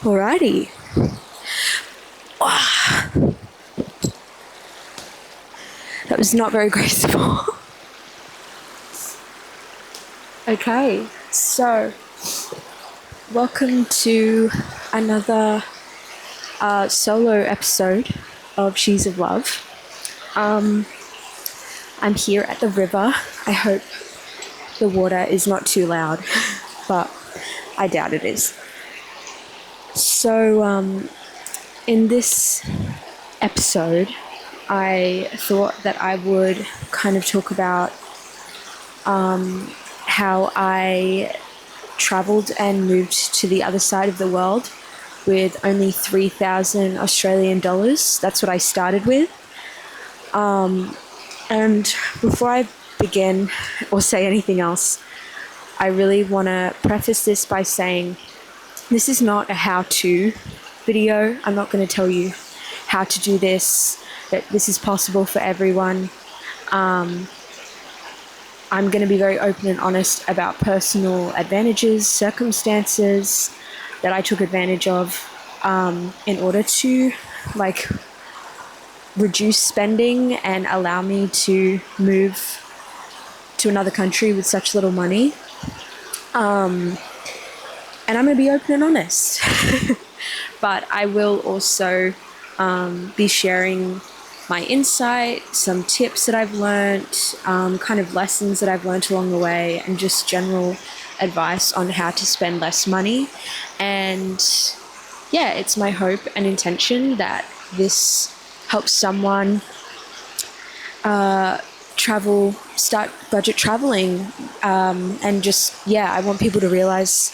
Alrighty. That was not very graceful. Okay, so welcome to another solo episode of She's of Love. I'm here at the river. I hope the water is not too loud, but I doubt it is. So, in this episode, I thought that I would kind of talk about how I travelled and moved to the other side of the world with only 3,000 Australian dollars. That's what I started with. And before I begin or say anything else, I really want to preface this by saying this is not a how-to video. I'm not going to tell you how to do this, that this is possible for everyone. I'm going to be very open and honest about personal advantages, circumstances that I took advantage of in order to reduce spending and allow me to move to another country with such little money. And I'm going to be open and honest. But I will also be sharing my insight, some tips that I've learnt, kind of lessons that I've learnt along the way, and just general advice on how to spend less money. And yeah, it's my hope and intention that this helps someone start budget traveling. And just, yeah, I want people to realize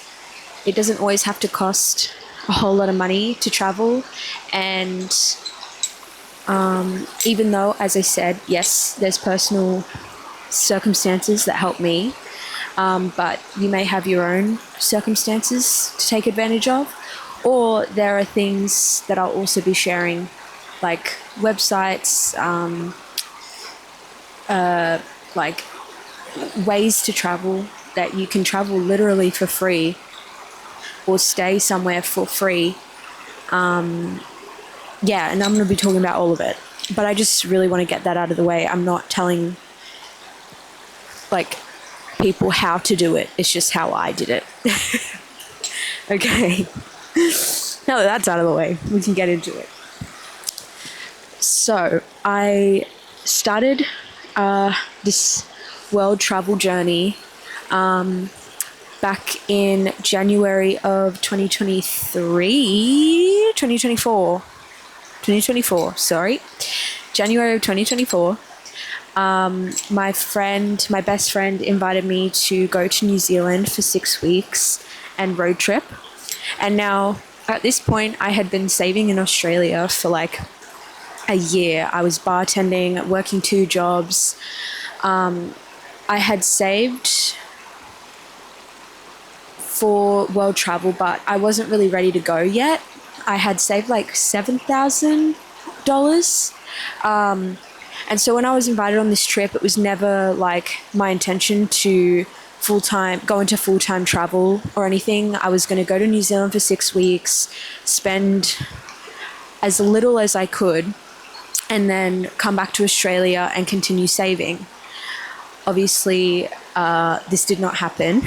it doesn't always have to cost a whole lot of money to travel. And even though, as I said, yes, there's personal circumstances that help me, but you may have your own circumstances to take advantage of, or there are things that I'll also be sharing, like websites, like ways to travel, that you can travel literally for free or stay somewhere for free. Yeah, and I'm going to be talking about all of it. But I just really want to get that out of the way. I'm not telling, people how to do it. It's just how I did it. Okay. Now that that's out of the way, we can get into it. So, I started this world travel journey back in January of 2024, sorry. January of 2024. My best friend invited me to go to New Zealand for 6 weeks and road trip. And now, at this point, I had been saving in Australia for a year. I was bartending, working 2 jobs. I had saved for world travel, but I wasn't really ready to go yet. I had saved $7,000. And so when I was invited on this trip, it was never my intention to go into full-time travel or anything. I was going to go to New Zealand for 6 weeks, spend as little as I could, and then come back to Australia and continue saving. Obviously, this did not happen.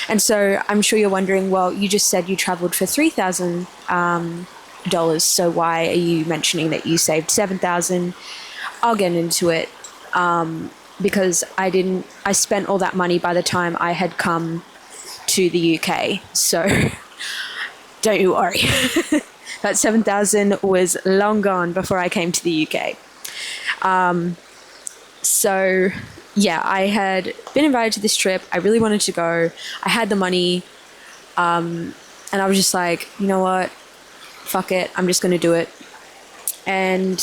And so I'm sure you're wondering, well, you just said you traveled for $3,000, so why are you mentioning that you saved $7,000? I'll get into it, because I spent all that money by the time I had come to the UK. So don't you worry. That $7,000 was long gone before I came to the UK. So yeah, I had been invited to this trip. I really wanted to go. I had the money. And I was just like, you know what? Fuck it. I'm just going to do it. And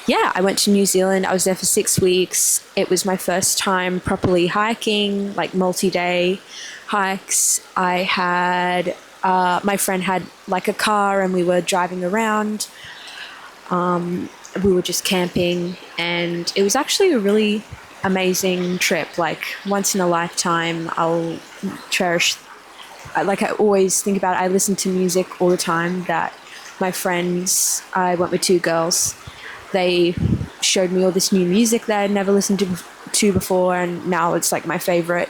yeah, I went to New Zealand. I was there for 6 weeks. It was my first time properly hiking, multi-day hikes. I had, my friend had a car and we were driving around. We were just camping, and it was actually a really amazing trip. Once in a lifetime. I'll cherish I always think about it. I listen to music all the time that my friends, I went with two girls, they showed me all this new music that I'd never listened to before, and now it's like my favorite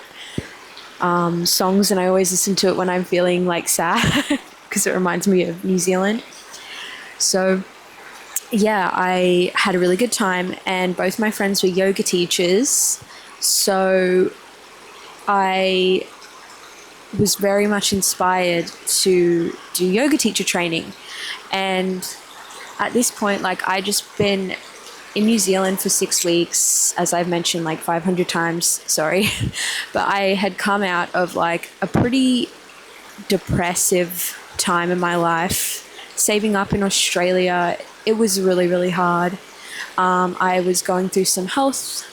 songs, and I always listen to it when I'm feeling like sad because it reminds me of New Zealand. So yeah, I had a really good time, and both my friends were yoga teachers. So I was very much inspired to do yoga teacher training. And at this point, like, I just been in New Zealand for 6 weeks, as I've mentioned like 500 times, sorry. But I had come out of like a pretty depressive time in my life. Saving up in Australia, it was really, really hard. I was going through some health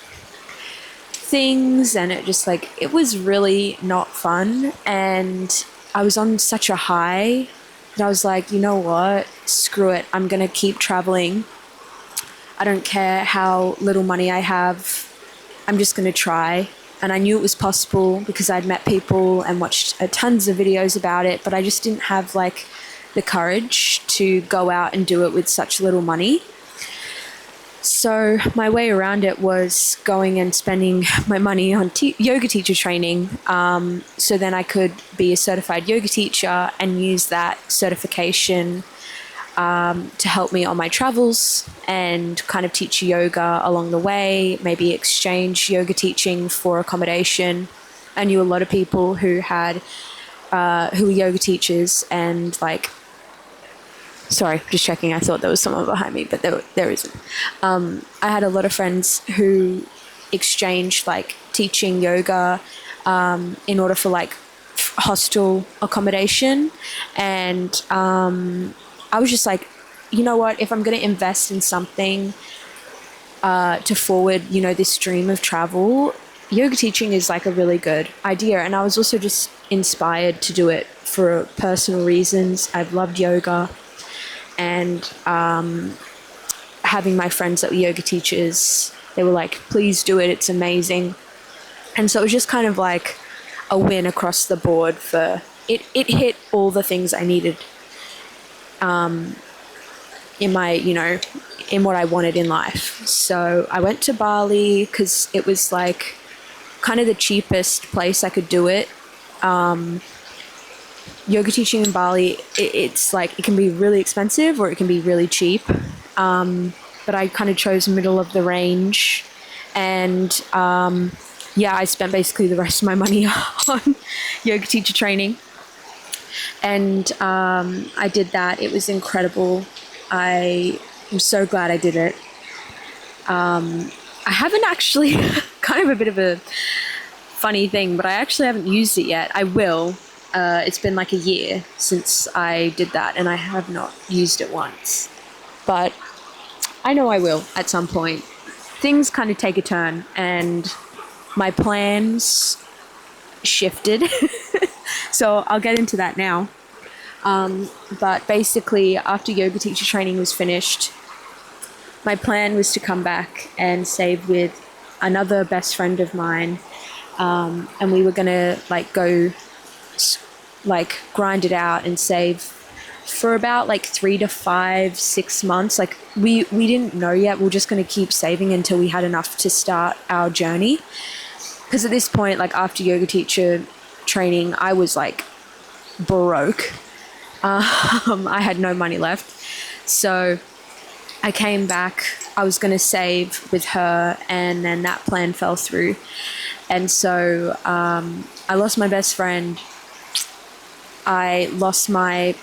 things, and it was really not fun. And I was on such a high that I was like, you know what? Screw it. I'm going to keep traveling. I don't care how little money I have. I'm just going to try. And I knew it was possible because I'd met people and watched tons of videos about it, but I just didn't have like the courage to go out and do it with such little money. So my way around it was going and spending my money on yoga teacher training, so then I could be a certified yoga teacher and use that certification to help me on my travels and kind of teach yoga along the way, maybe exchange yoga teaching for accommodation. I knew a lot of people who were yoga teachers, and like, sorry, just checking. I thought there was someone behind me, but there isn't. I had a lot of friends who exchanged like teaching yoga in order for like hostel accommodation. And I was just like, you know what, if I'm going to invest in something to forward, this dream of travel, yoga teaching is like a really good idea. And I was also just inspired to do it for personal reasons. I've loved yoga. And having my friends that were yoga teachers, they were like, please do it, it's amazing. And so it was just kind of like a win across the board for it. It hit all the things I needed in my, in what I wanted in life. So I went to Bali because it was like kind of the cheapest place I could do it. Yoga teaching in Bali, it's like, it can be really expensive or it can be really cheap. But I kind of chose middle of the range. And I spent basically the rest of my money on yoga teacher training. And I did that. It was incredible. I am so glad I did it. I haven't actually, kind of a bit of a funny thing, but I actually haven't used it yet. I will. It's been like a year since I did that, and I have not used it once. But I know I will at some point. Things kind of take a turn, and my plans shifted. So I'll get into that now. But basically, after yoga teacher training was finished, my plan was to come back and save with another best friend of mine. And we were going to go grind it out and save for about 3 to 5, 6 months. We didn't know yet. We were just going to keep saving until we had enough to start our journey. Because at this point, after yoga teacher training, I was broke. I had no money left. So I came back. I was going to save with her, and then that plan fell through. And so I lost my best friend. I lost my,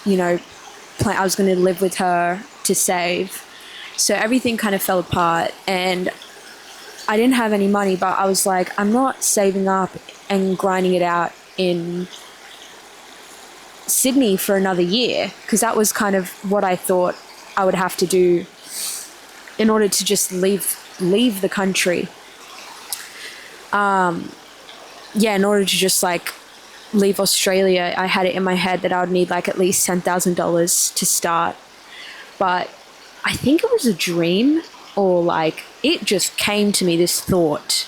plan. I was going to live with her to save. So everything kind of fell apart, and I didn't have any money, but I was like, I'm not saving up and grinding it out in Sydney for another year, because that was kind of what I thought I would have to do in order to just leave the country. In order to just leave Australia, I had it in my head that I would need at least $10,000 to start. But I think it was a dream, or it just came to me, this thought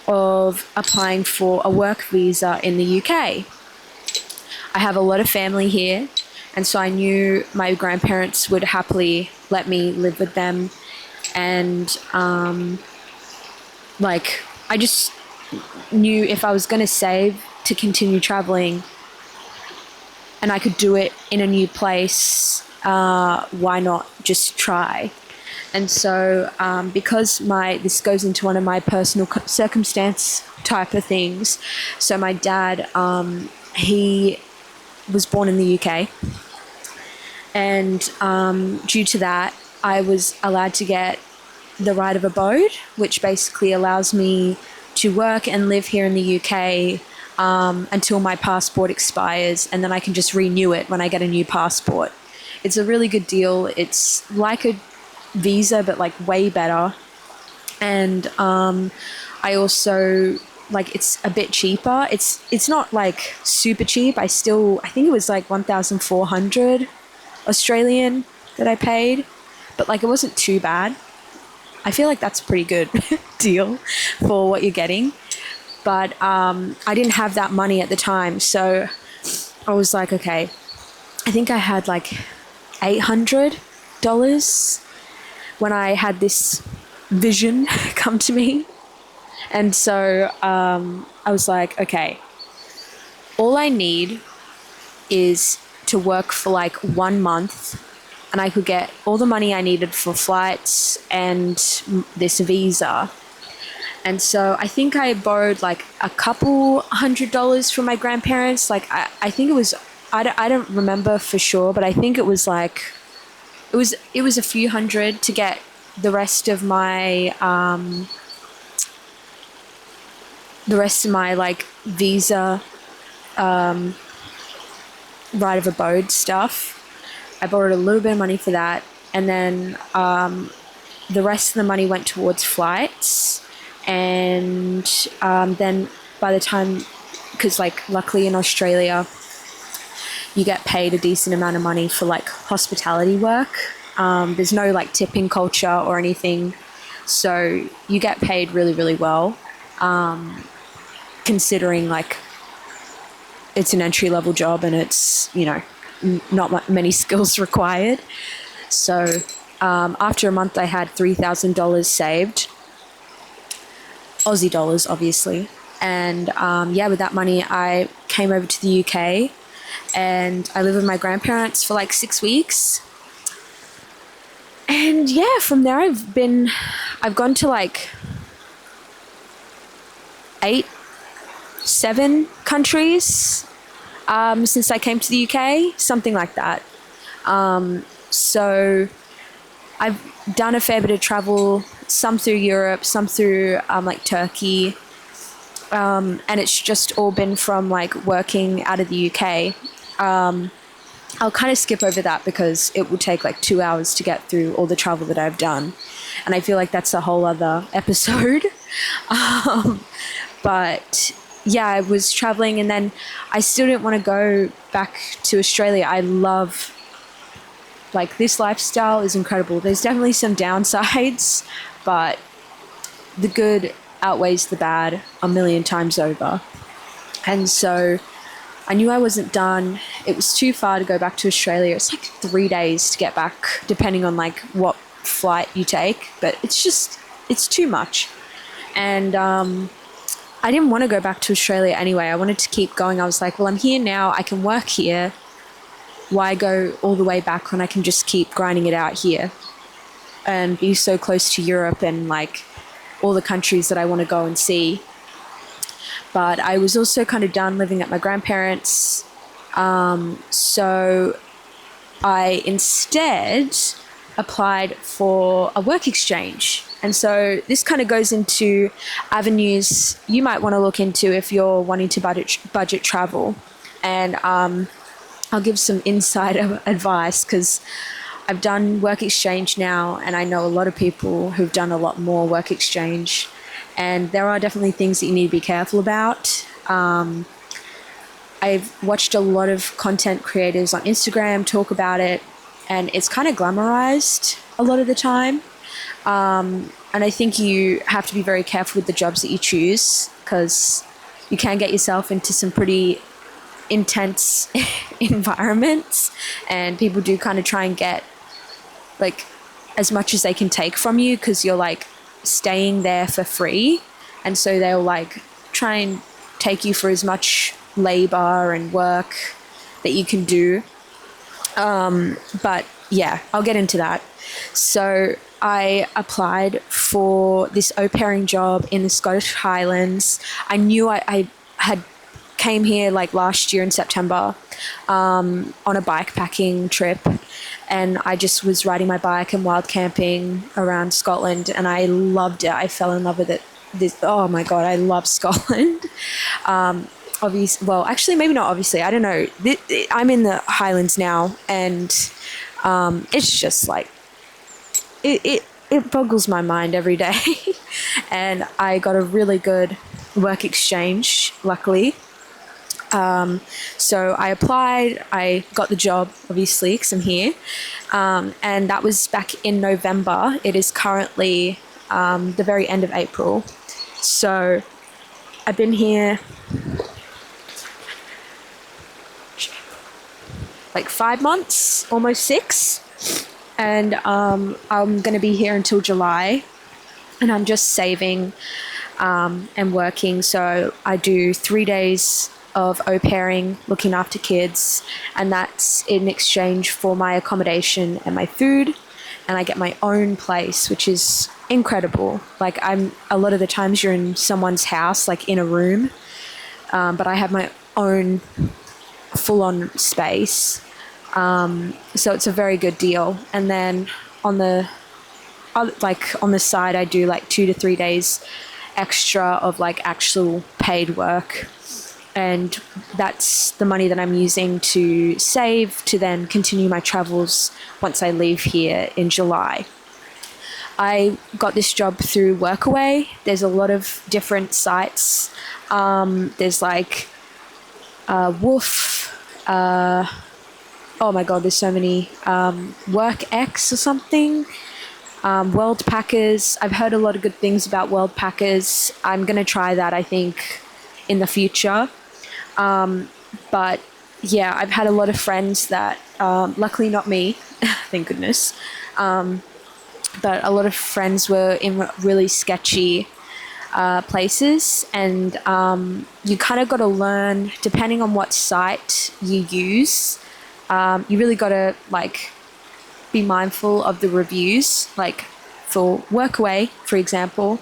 of applying for a work visa in the UK. I have a lot of family here, and so I knew my grandparents would happily let me live with them. And like, I just knew if I was going to save to continue traveling and I could do it in a new place, why not just try? And so, because this goes into one of my personal circumstance type of things. So my dad, he was born in the UK, and due to that, I was allowed to get the right of abode, which basically allows me to work and live here in the UK until my passport expires, and then I can just renew it when I get a new passport. It's a really good deal. It's like a visa, but like way better. And I also like it's a bit cheaper. It's not like super cheap. I think it was like 1,400 Australian that I paid, but like it wasn't too bad. I feel like that's a pretty good deal for what you're getting. But I didn't have that money at the time. So I was like, okay, I think I had like $800 when I had this vision come to me. And so I was like, okay, all I need is to work for like 1 month, and I could get all the money I needed for flights and this visa. And so I think I borrowed like a couple $100 from my grandparents. Like I think it was, I don't remember for sure, but I think it was like, it was a few hundred to get the rest of my like visa, right of abode stuff. I borrowed a little bit of money for that, and then the rest of the money went towards flights. And then by the time, because like luckily in Australia, you get paid a decent amount of money for like hospitality work. There's no like tipping culture or anything, so you get paid really, really well, considering like it's an entry level job and it's, you know, not many skills required. So after a month, I had $3,000 saved, Aussie dollars, obviously. And yeah, with that money, I came over to the UK and I lived with my grandparents for like 6 weeks. And yeah, from there I've gone to like 7 countries since I came to the UK, something like that. So I've done a fair bit of travel, some through Europe, some through like Turkey. And it's just all been from like working out of the UK. I'll kind of skip over that because it will take like 2 hours to get through all the travel that I've done. And I feel like that's a whole other episode. But yeah, I was traveling and then I still didn't want to go back to Australia. I love, like, this lifestyle is incredible. There's definitely some downsides, but the good outweighs the bad a million times over. And so I knew I wasn't done. It was too far to go back to Australia. It's like 3 days to get back, depending on like what flight you take, but it's too much. And I didn't want to go back to Australia anyway. I wanted to keep going. I was like, well, I'm here now. I can work here. Why go all the way back when I can just keep grinding it out here and be so close to Europe and like all the countries that I want to go and see. But I was also kind of done living at my grandparents. So I instead applied for a work exchange. And so this kind of goes into avenues you might want to look into if you're wanting to budget travel. And I'll give some insider advice because I've done work exchange now, and I know a lot of people who've done a lot more work exchange. And there are definitely things that you need to be careful about. I've watched a lot of content creators on Instagram talk about it, and it's kind of glamorized a lot of the time. And I think you have to be very careful with the jobs that you choose because you can get yourself into some pretty intense environments, and people do kind of try and get like as much as they can take from you because you're like staying there for free, and so they'll like try and take you for as much labor and work that you can do. But yeah, I'll get into that. So I applied for this au pairing job in the Scottish Highlands. I knew I had came here like last year in September on a bike packing trip, and I just was riding my bike and wild camping around Scotland, and I loved it. I fell in love with it. Oh my god, I love Scotland. Obviously, well, actually, maybe not obviously. I don't know. I'm in the Highlands now, and it's just like it boggles my mind every day. And I got a really good work exchange, luckily. So I applied, I got the job, obviously, because I'm here. And that was back in November. It is currently the very end of April. So I've been here like 5 months, almost 6. And I'm going to be here until July. And I'm just saving and working. So I do 3 days of au pairing, looking after kids, and that's in exchange for my accommodation and my food. And I get my own place, which is incredible. Like a lot of the times you're in someone's house, like in a room, but I have my own full-on space. So it's a very good deal. And then on the side, I do like 2 to 3 days extra of like actual paid work. And that's the money that I'm using to save to then continue my travels once I leave here in July. I got this job through Workaway. There's a lot of different sites. There's like Woof. Oh my god, there's so many. WorkX or something. World Packers. I've heard a lot of good things about World Packers. I'm going to try that, I think, in the future. But yeah, I've had a lot of friends that, luckily not me, thank goodness, but a lot of friends were in really sketchy places, and you kind of got to learn, depending on what site you use, you really got to like be mindful of the reviews. Like for Workaway, for example,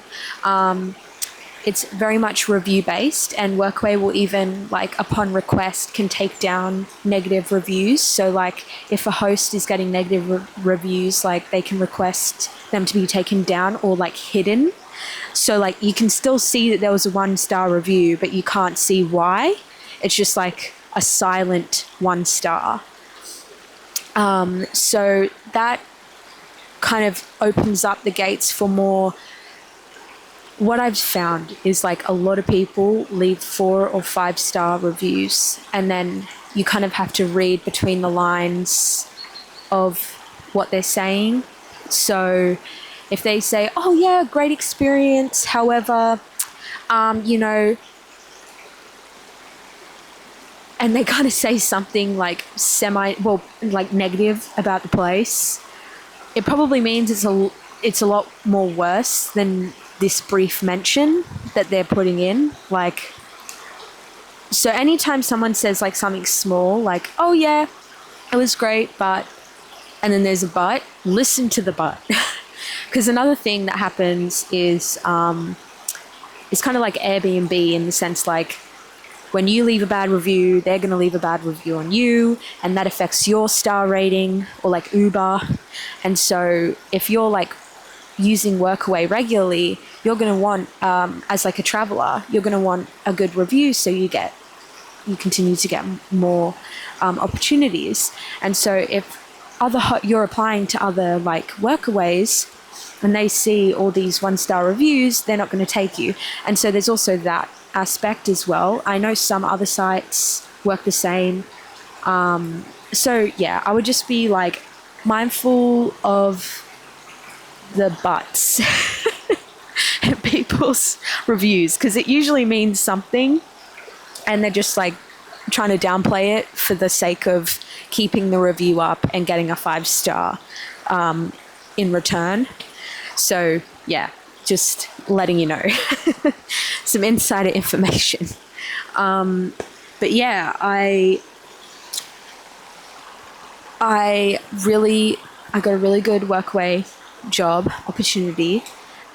it's very much review based, and Workaway will even like upon request can take down negative reviews. So like if a host is getting negative reviews, like they can request them to be taken down or like hidden. So like you can still see that there was a 1-star review, but you can't see why. It's just like a silent 1 star. So that kind of opens up the gates for more. What I've found is like a lot of people leave 4 or 5-star reviews, and then you kind of have to read between the lines of what they're saying. So if they say, oh yeah, great experience, however, you know, and they kind of say something like like negative about the place, it probably means it's a lot more worse than this brief mention that they're putting in. Like, so anytime someone says like something small, like, oh yeah, it was great, but, and then there's a but, listen to the but. Because another thing that happens is it's kind of like Airbnb in the sense like when you leave a bad review, they're going to leave a bad review on you, and that affects your star rating, or like Uber. And so if you're like using Workaway regularly, you're going to want, as like a traveler, you're going to want a good review, so you continue to get more opportunities. And so if you're applying to other like Workaways and they see all these 1-star reviews, they're not going to take you. And so there's also that aspect as well. I know some other sites work the same. So yeah, I would just be like mindful of the buts in people's reviews, because it usually means something, and they're just like trying to downplay it for the sake of keeping the review up and getting a 5-star in return. So yeah, just letting you know some insider information. But yeah, I got a really good workaway job opportunity.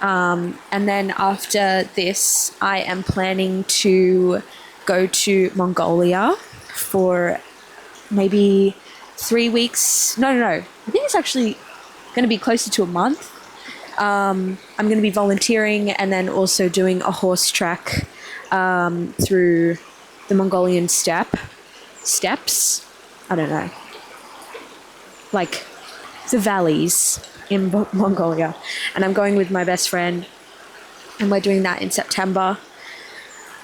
And then after this, I am planning to go to Mongolia for maybe 3 weeks. No. I think it's actually going to be closer to a month. I'm going to be volunteering and then also doing a horse trek through the Mongolian steppes. I don't know. Like the valleys in Mongolia. And I'm going with my best friend, and we're doing that in September.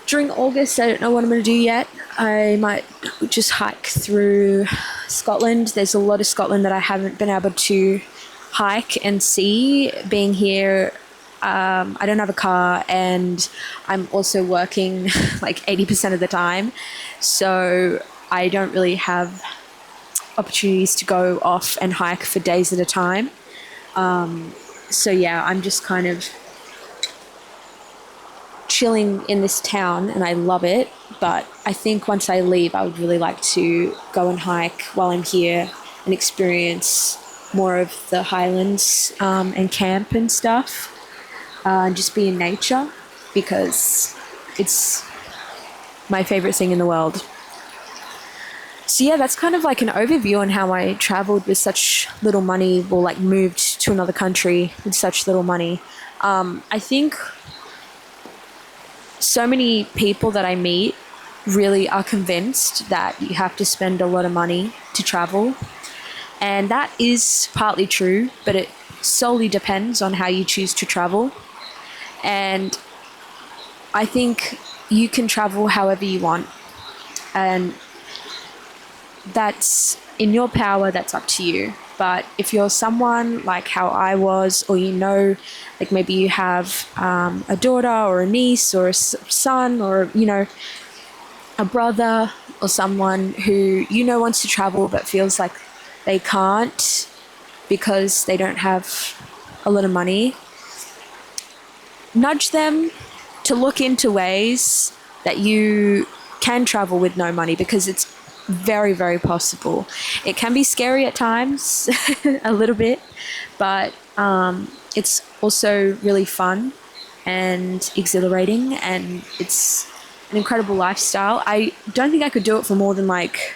During August, I don't know what I'm going to do yet. I might just hike through Scotland. There's a lot of Scotland that I haven't been able to hike and see. Being here, I don't have a car, and I'm also working like 80% of the time. So I don't really have opportunities to go off and hike for days at a time. So yeah, I'm just kind of chilling in this town, and I love it. But I think once I leave, I would really like to go and hike while I'm here and experience more of the highlands and camp and stuff, and just be in nature, because it's my favorite thing in the world. So yeah, that's kind of like an overview on how I traveled with such little money, or like moved to another country with such little money. I think so many people that I meet really are convinced that you have to spend a lot of money to travel. And that is partly true, but it solely depends on how you choose to travel. And I think you can travel however you want. And that's in your power, that's up to you. But if you're someone like how I was, or like maybe you have a daughter or a niece or a son, or a brother, or someone who wants to travel but feels like they can't because they don't have a lot of money, nudge them to look into ways that you can travel with no money, because it's very, very possible. It can be scary at times, a little bit, but it's also really fun and exhilarating, and it's an incredible lifestyle. I don't think I could do it for more than like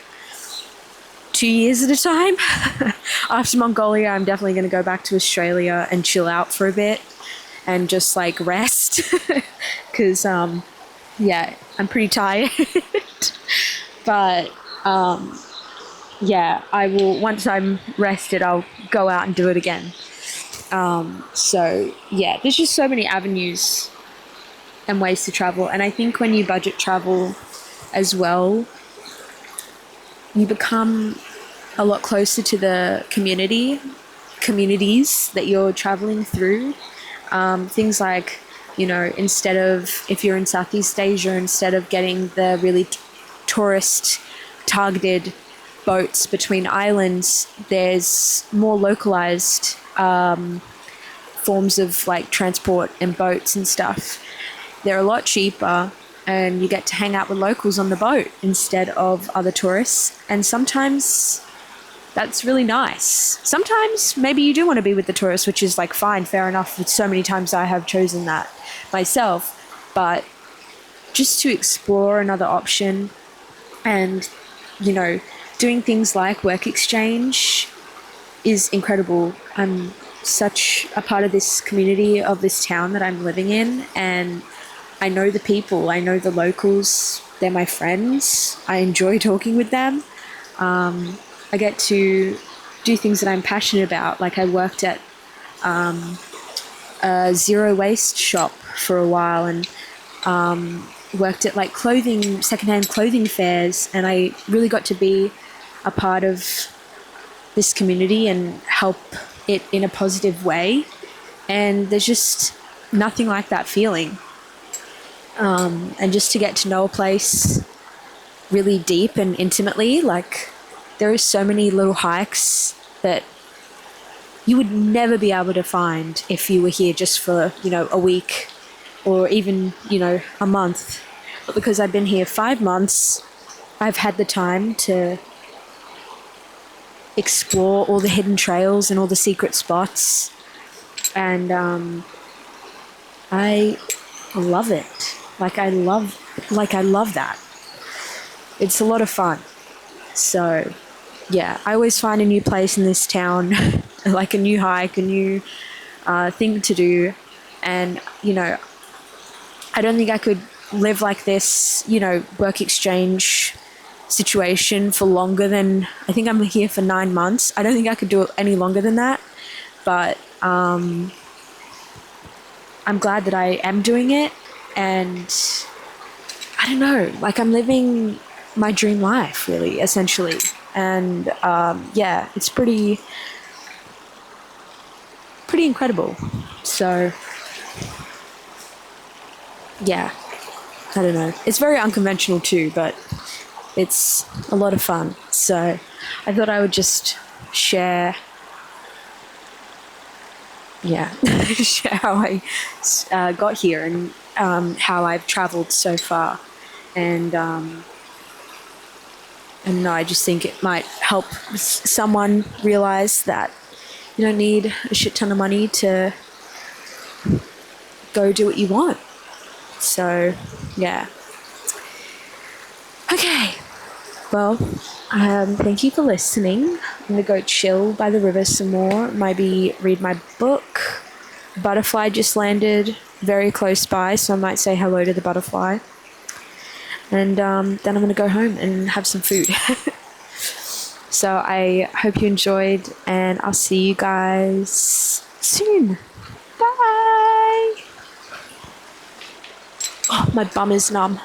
2 years at a time. After Mongolia, I'm definitely going to go back to Australia and chill out for a bit and just like rest, because yeah, I'm pretty tired. But yeah, I will, once I'm rested, I'll go out and do it again. So yeah, there's just so many avenues and ways to travel. And I think when you budget travel as well, you become a lot closer to the communities that you're traveling through. Things like, instead of, if you're in Southeast Asia, instead of getting the really tourist targeted boats between islands, there's more localized forms of like transport and boats and stuff. They're a lot cheaper, and you get to hang out with locals on the boat instead of other tourists. And sometimes that's really nice. Sometimes maybe you do want to be with the tourists, which is like fine, fair enough. It's so many times I have chosen that myself. But just to explore another option, and doing things like work exchange is incredible. I'm such a part of this community, of this town that I'm living in, and I know the people, I know the locals, they're my friends, I enjoy talking with them. I get to do things that I'm passionate about. Like I worked at a zero waste shop for a while, and worked at like secondhand clothing fairs, and I really got to be a part of this community and help it in a positive way. And there's just nothing like that feeling. And just to get to know a place really deep and intimately. Like, there are so many little hikes that you would never be able to find if you were here just for, a week or even, a month. But because I've been here 5 months, I've had the time to explore all the hidden trails and all the secret spots. And I love it. I love that. It's a lot of fun. So, yeah, I always find a new place in this town, like a new hike, a new thing to do. And, I don't think I could live like this, work exchange situation for longer than, I think I'm here for 9 months. I don't think I could do it any longer than that. But I'm glad that I am doing it. And I don't know, like I'm living my dream life, really, essentially. And yeah, it's pretty incredible. So yeah, I don't know. It's very unconventional too, but it's a lot of fun. So I thought I would just share, yeah, share how I got here and how I've traveled so far. And and no, I just think it might help someone realize that you don't need a shit ton of money to go do what you want. So, yeah. Okay. Well, thank you for listening. I'm going to go chill by the river some more, maybe read my book. Butterfly just landed very close by, so I might say hello to the butterfly. And then I'm going to go home and have some food. So I hope you enjoyed, and I'll see you guys soon. Bye. Oh, my bum is numb.